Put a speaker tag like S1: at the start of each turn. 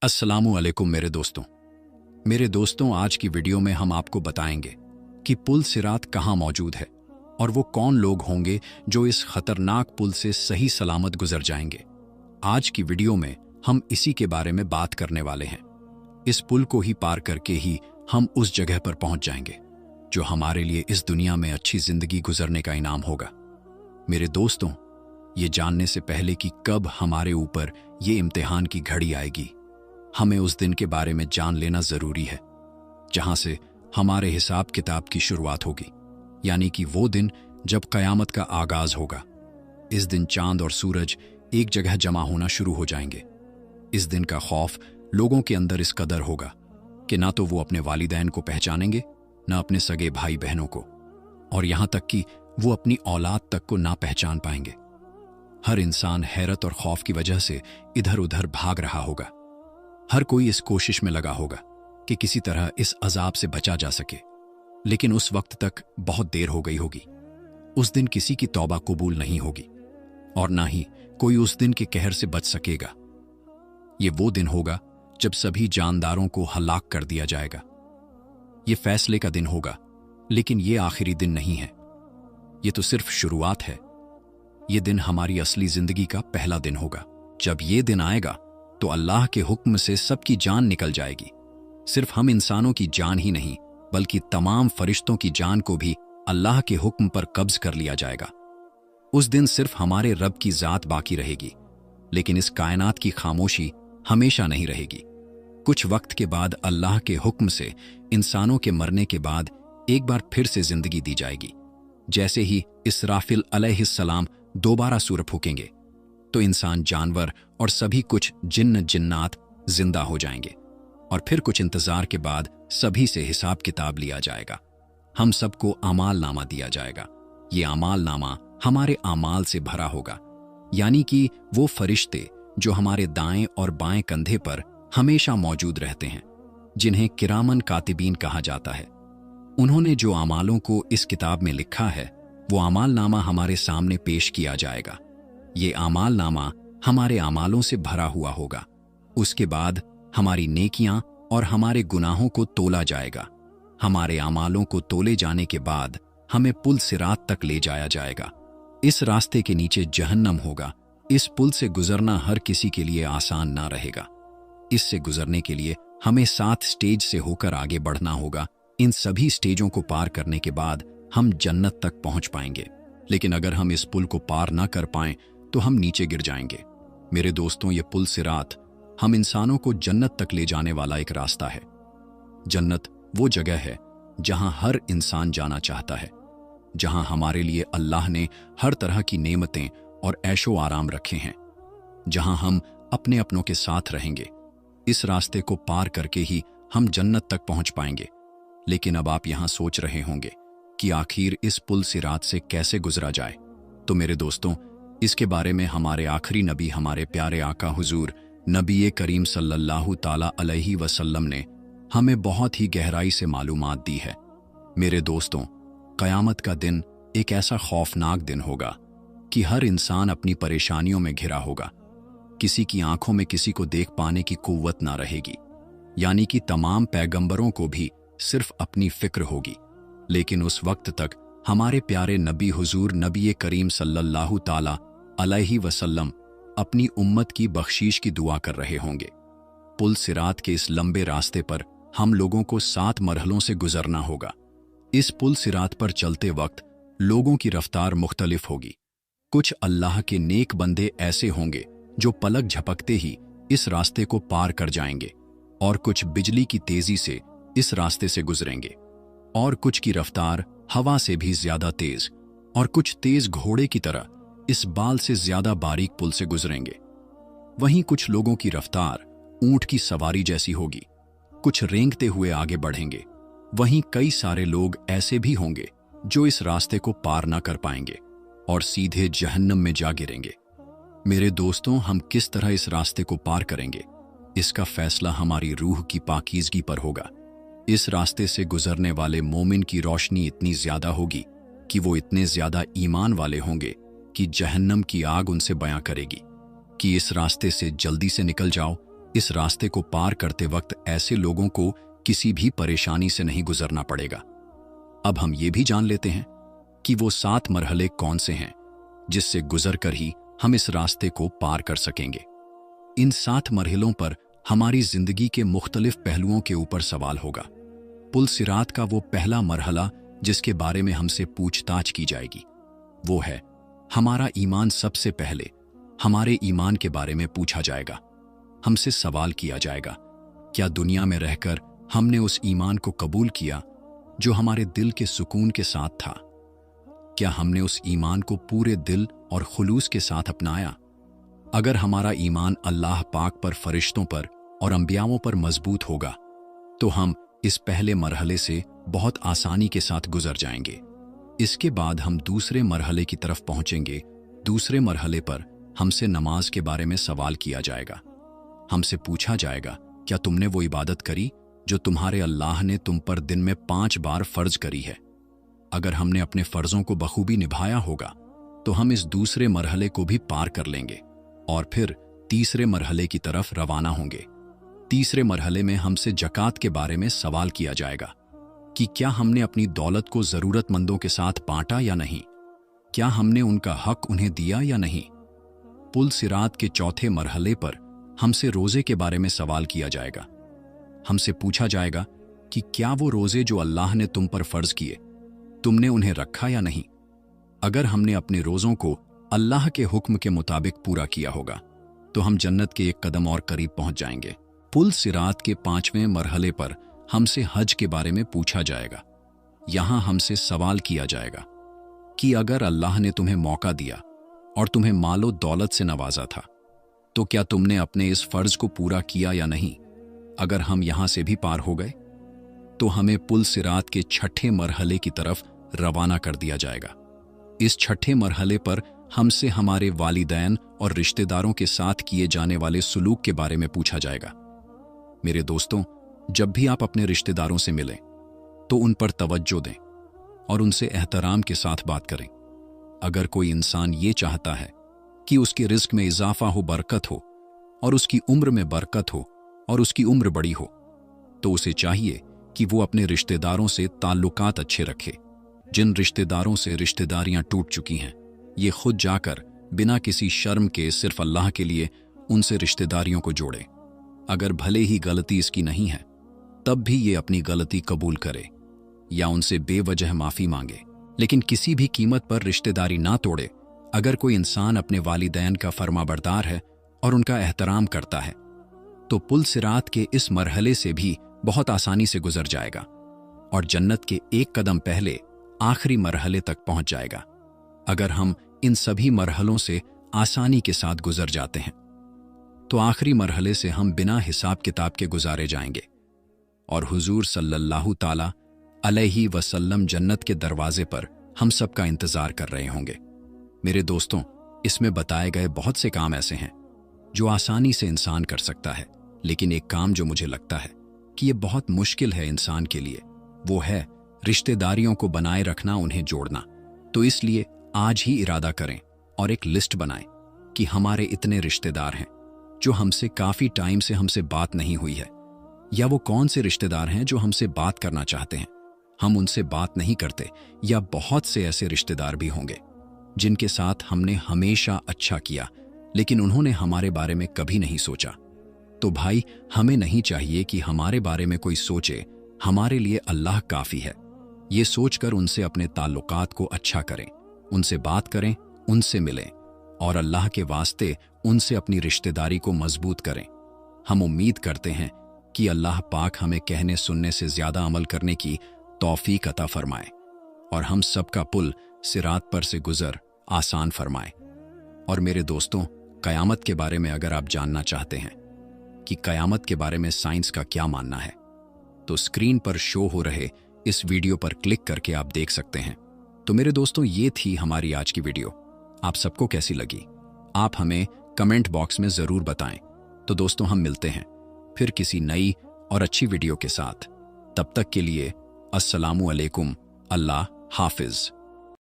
S1: अस्सलामु अलैकुम मेरे दोस्तों आज की वीडियो में हम आपको बताएंगे कि पुल सिरात कहाँ मौजूद है और वो कौन लोग होंगे जो इस खतरनाक पुल से सही सलामत गुजर जाएंगे। आज की वीडियो में हम इसी के बारे में बात करने वाले हैं। इस पुल को ही पार करके ही हम उस जगह पर पहुंच जाएंगे जो हमारे लिए इस दुनिया में अच्छी जिंदगी गुजरने का इनाम होगा। मेरे दोस्तों, ये जानने से पहले कि कब हमारे ऊपर ये इम्तिहान की घड़ी आएगी, हमें उस दिन के बारे में जान लेना जरूरी है जहां से हमारे हिसाब किताब की शुरुआत होगी, यानी कि वो दिन जब कयामत का आगाज होगा। इस दिन चांद और सूरज एक जगह जमा होना शुरू हो जाएंगे। इस दिन का खौफ लोगों के अंदर इस कदर होगा कि ना तो वो अपने वालिदैन को पहचानेंगे, ना अपने सगे भाई बहनों को, और यहां तक कि वो अपनी औलाद तक को ना पहचान पाएंगे। हर इंसान हैरत और खौफ की वजह से इधर उधर भाग रहा होगा। हर कोई इस कोशिश में लगा होगा कि किसी तरह इस अजाब से बचा जा सके, लेकिन उस वक्त तक बहुत देर हो गई होगी। उस दिन किसी की तौबा कबूल नहीं होगी और ना ही कोई उस दिन के कहर से बच सकेगा। ये वो दिन होगा जब सभी जानदारों को हलाक कर दिया जाएगा। ये फैसले का दिन होगा, लेकिन ये आखिरी दिन नहीं है। ये तो सिर्फ शुरुआत है। ये दिन हमारी असली जिंदगी का पहला दिन होगा। जब ये दिन आएगा तो अल्लाह के हुक्म से सबकी जान निकल जाएगी। सिर्फ हम इंसानों की जान ही नहीं, बल्कि तमाम फरिश्तों की जान को भी अल्लाह के हुक्म पर कब्ज कर लिया जाएगा। उस दिन सिर्फ हमारे रब की जात बाकी रहेगी, लेकिन इस कायनात की खामोशी हमेशा नहीं रहेगी। कुछ वक्त के बाद अल्लाह के हुक्म से इंसानों के मरने के बाद एक बार फिर से जिंदगी दी जाएगी। जैसे ही इसराफिल अलैहिस्सलाम दोबारा सूर फूकेंगे तो इंसान, जानवर और सभी कुछ जिन्न जिन्नात जिंदा हो जाएंगे, और फिर कुछ इंतजार के बाद सभी से हिसाब किताब लिया जाएगा। हम सबको आमाल नामा दिया जाएगा। ये आमाल नामा हमारे आमाल से भरा होगा, यानी कि वो फरिश्ते जो हमारे दाएं और बाएं कंधे पर हमेशा मौजूद रहते हैं, जिन्हें किरामन कातिबीन कहा जाता है। उन्होंने जो आमालों को इस किताब में लिखा है, वो आमाल नामा हमारे सामने पेश किया जाएगा। ये आमाल नामा हमारे आमालों से भरा हुआ होगा। उसके बाद हमारी नेकियां और हमारे गुनाहों को तोला जाएगा। हमारे आमालों को तोले जाने के बाद हमें पुल सिरात तक ले जाया जाएगा। इस रास्ते के नीचे जहन्नम होगा। इस पुल से गुजरना हर किसी के लिए आसान ना रहेगा। इससे गुजरने के लिए हमें 7 स्टेज से होकर आगे बढ़ना होगा। इन सभी स्टेजों को पार करने के बाद हम जन्नत तक पहुंच पाएंगे। लेकिन अगर हम इस पुल को पार ना कर पाएं तो हम नीचे गिर जाएंगे। मेरे दोस्तों, ये पुल सिरात हम इंसानों को जन्नत तक ले जाने वाला एक रास्ता है। जन्नत वो जगह है जहां हर इंसान जाना चाहता है, जहां हमारे लिए अल्लाह ने हर तरह की नेमतें और ऐशो आराम रखे हैं, जहां हम अपने अपनों के साथ रहेंगे। इस रास्ते को पार करके ही हम जन्नत तक पहुंच पाएंगे। लेकिन अब आप यहां सोच रहे होंगे कि आखिर इस पुल सिरात से कैसे गुजरा जाए। तो मेरे दोस्तों, इसके बारे में हमारे आखिरी नबी, हमारे प्यारे आका हुजूर नबी करीम सल्लल्लाहु ताला अलैहि वसल्लम ने हमें बहुत ही गहराई से मालूमात दी है। मेरे दोस्तों, कयामत का दिन एक ऐसा खौफनाक दिन होगा कि हर इंसान अपनी परेशानियों में घिरा होगा। किसी की आंखों में किसी को देख पाने की कुव्वत ना रहेगी, यानी कि तमाम पैगंबरों को भी सिर्फ अपनी फिक्र होगी। लेकिन उस वक्त तक हमारे प्यारे नबी हुजूर नबी करीम सल्लल्लाहु ताला अलैहि वसल्लम अपनी उम्मत की बख्शीश की दुआ कर रहे होंगे। पुल सिरात के इस लंबे रास्ते पर हम लोगों को 7 मरहलों से गुजरना होगा। इस पुल सिरात पर चलते वक्त लोगों की रफ्तार मुख्तलिफ होगी। कुछ अल्लाह के नेक बंदे ऐसे होंगे जो पलक झपकते ही इस रास्ते को पार कर जाएंगे, और कुछ बिजली की तेजी से इस रास्ते से गुजरेंगे, और कुछ की रफ्तार हवा से भी ज्यादा तेज, और कुछ तेज घोड़े की तरह इस बाल से ज्यादा बारीक पुल से गुजरेंगे। वहीं कुछ लोगों की रफ्तार ऊंट की सवारी जैसी होगी। कुछ रेंगते हुए आगे बढ़ेंगे। वहीं कई सारे लोग ऐसे भी होंगे जो इस रास्ते को पार ना कर पाएंगे और सीधे जहन्नम में जा गिरेंगे। मेरे दोस्तों, हम किस तरह इस रास्ते को पार करेंगे, इसका फैसला हमारी रूह की पाकीज़गी पर होगा। इस रास्ते से गुजरने वाले मोमिन की रोशनी इतनी ज्यादा होगी कि वो इतने ज्यादा ईमान वाले होंगे कि जहन्नम की आग उनसे बयां करेगी कि इस रास्ते से जल्दी से निकल जाओ, इस रास्ते को पार करते वक्त ऐसे लोगों को किसी भी परेशानी से नहीं गुजरना पड़ेगा। अब हम ये भी जान लेते हैं कि वो 7 मरहले कौन से हैं जिससे गुजर कर ही हम इस रास्ते को पार कर सकेंगे। इन 7 मरहलों पर हमारी जिंदगी के मुख्तलिफ पहलुओं के ऊपर सवाल होगा। पुल सिरात का वो पहला मरहला जिसके बारे में हमसे पूछताछ की जाएगी वो है हमारा ईमान। सबसे पहले हमारे ईमान के बारे में पूछा जाएगा। हमसे सवाल किया जाएगा, क्या दुनिया में रहकर हमने उस ईमान को कबूल किया जो हमारे दिल के सुकून के साथ था? क्या हमने उस ईमान को पूरे दिल और खुलूस के साथ अपनाया? अगर हमारा ईमान अल्लाह पाक पर, फरिश्तों पर और अंबियाओं पर मजबूत होगा तो हम इस पहले मरहले से बहुत आसानी के साथ गुजर जाएंगे। इसके बाद हम दूसरे मरहले की तरफ पहुंचेंगे। दूसरे मरहले पर हमसे नमाज के बारे में सवाल किया जाएगा। हमसे पूछा जाएगा, क्या तुमने वो इबादत करी जो तुम्हारे अल्लाह ने तुम पर दिन में 5 बार फर्ज करी है? अगर हमने अपने फर्जों को बखूबी निभाया होगा तो हम इस दूसरे मरहले को भी पार कर लेंगे और फिर तीसरे मरहले की तरफ रवाना होंगे। तीसरे मरहले में हमसे ज़कात के बारे में सवाल किया जाएगा कि क्या हमने अपनी दौलत को ज़रूरतमंदों के साथ बांटा या नहीं, क्या हमने उनका हक उन्हें दिया या नहीं। पुल सिरात के चौथे मरहले पर हमसे रोज़े के बारे में सवाल किया जाएगा। हमसे पूछा जाएगा कि क्या वो रोज़े जो अल्लाह ने तुम पर फ़र्ज किए तुमने उन्हें रखा या नहीं। अगर हमने अपने रोज़ों को अल्लाह के हुक्म के मुताबिक पूरा किया होगा तो हम जन्नत के एक कदम और करीब पहुंच जाएंगे। पुल सिरात के 5वें मरहले पर हमसे हज के बारे में पूछा जाएगा। यहां हमसे सवाल किया जाएगा कि अगर अल्लाह ने तुम्हें मौका दिया और तुम्हें मालो दौलत से नवाजा था तो क्या तुमने अपने इस फर्ज को पूरा किया या नहीं। अगर हम यहां से भी पार हो गए तो हमें पुल सिरात के 6ठे मरहले की तरफ रवाना कर दिया जाएगा। इस 6ठे मरहले पर हमसे हमारे वालिदैन और रिश्तेदारों के साथ किए जाने वाले सुलूक के बारे में पूछा जाएगा। मेरे दोस्तों, जब भी आप अपने रिश्तेदारों से मिलें तो उन पर तवज्जो दें और उनसे एहतराम के साथ बात करें। अगर कोई इंसान ये चाहता है कि उसके रिस्क में इजाफा हो, बरकत हो और उसकी उम्र में बरकत हो और उसकी उम्र बड़ी हो तो उसे चाहिए कि वो अपने रिश्तेदारों से ताल्लुकात अच्छे रखे। जिन रिश्तेदारों से रिश्तेदारियां टूट चुकी हैं ये खुद जाकर बिना किसी शर्म के सिर्फ अल्लाह के लिए उनसे रिश्तेदारियों को जोड़े। अगर भले ही गलती इसकी नहीं है तब भी ये अपनी गलती कबूल करे या उनसे बेवजह माफ़ी मांगे, लेकिन किसी भी कीमत पर रिश्तेदारी ना तोड़े। अगर कोई इंसान अपने वालिदैन का फरमाबरदार है और उनका एहतराम करता है तो पुल सिरात के इस मरहले से भी बहुत आसानी से गुजर जाएगा और जन्नत के एक कदम पहले आखिरी मरहले तक पहुंच जाएगा। अगर हम इन सभी मरहलों से आसानी के साथ गुजर जाते हैं तो आखिरी मरहले से हम बिना हिसाब किताब के गुजारे जाएंगे और हुजूर सल्लल्लाहु ताला अलैहि वसल्लम जन्नत के दरवाजे पर हम सब का इंतजार कर रहे होंगे। मेरे दोस्तों, इसमें बताए गए बहुत से काम ऐसे हैं जो आसानी से इंसान कर सकता है, लेकिन एक काम जो मुझे लगता है कि ये बहुत मुश्किल है इंसान के लिए, वो है रिश्तेदारियों को बनाए रखना, उन्हें जोड़ना। तो इसलिए आज ही इरादा करें और एक लिस्ट बनाएं कि हमारे इतने रिश्तेदार हैं जो हमसे काफ़ी टाइम से हमसे बात नहीं हुई है, या वो कौन से रिश्तेदार हैं जो हमसे बात करना चाहते हैं, हम उनसे बात नहीं करते, या बहुत से ऐसे रिश्तेदार भी होंगे जिनके साथ हमने हमेशा अच्छा किया लेकिन उन्होंने हमारे बारे में कभी नहीं सोचा। तो भाई, हमें नहीं चाहिए कि हमारे बारे में कोई सोचे, हमारे लिए अल्लाह काफ़ी है। ये सोचकर उनसे अपने ताल्लुकात को अच्छा करें, उनसे बात करें, उनसे मिलें और अल्लाह के वास्ते उनसे अपनी रिश्तेदारी को मजबूत करें। हम उम्मीद करते हैं कि अल्लाह पाक हमें कहने सुनने से ज़्यादा अमल करने की तौफीक अता फरमाए और हम सबका पुल सिरात पर से गुजर आसान फरमाए। और मेरे दोस्तों, क़यामत के बारे में अगर आप जानना चाहते हैं कि क़यामत के बारे में साइंस का क्या मानना है तो स्क्रीन पर शो हो रहे इस वीडियो पर क्लिक करके आप देख सकते हैं। तो मेरे दोस्तों, ये थी हमारी आज की वीडियो। आप सबको कैसी लगी आप हमें कमेंट बॉक्स में ज़रूर बताएं। तो दोस्तों, हम मिलते हैं फिर किसी नई और अच्छी वीडियो के साथ। तब तक के लिए अस्सलामु अलैकुम, अल्लाह हाफिज़।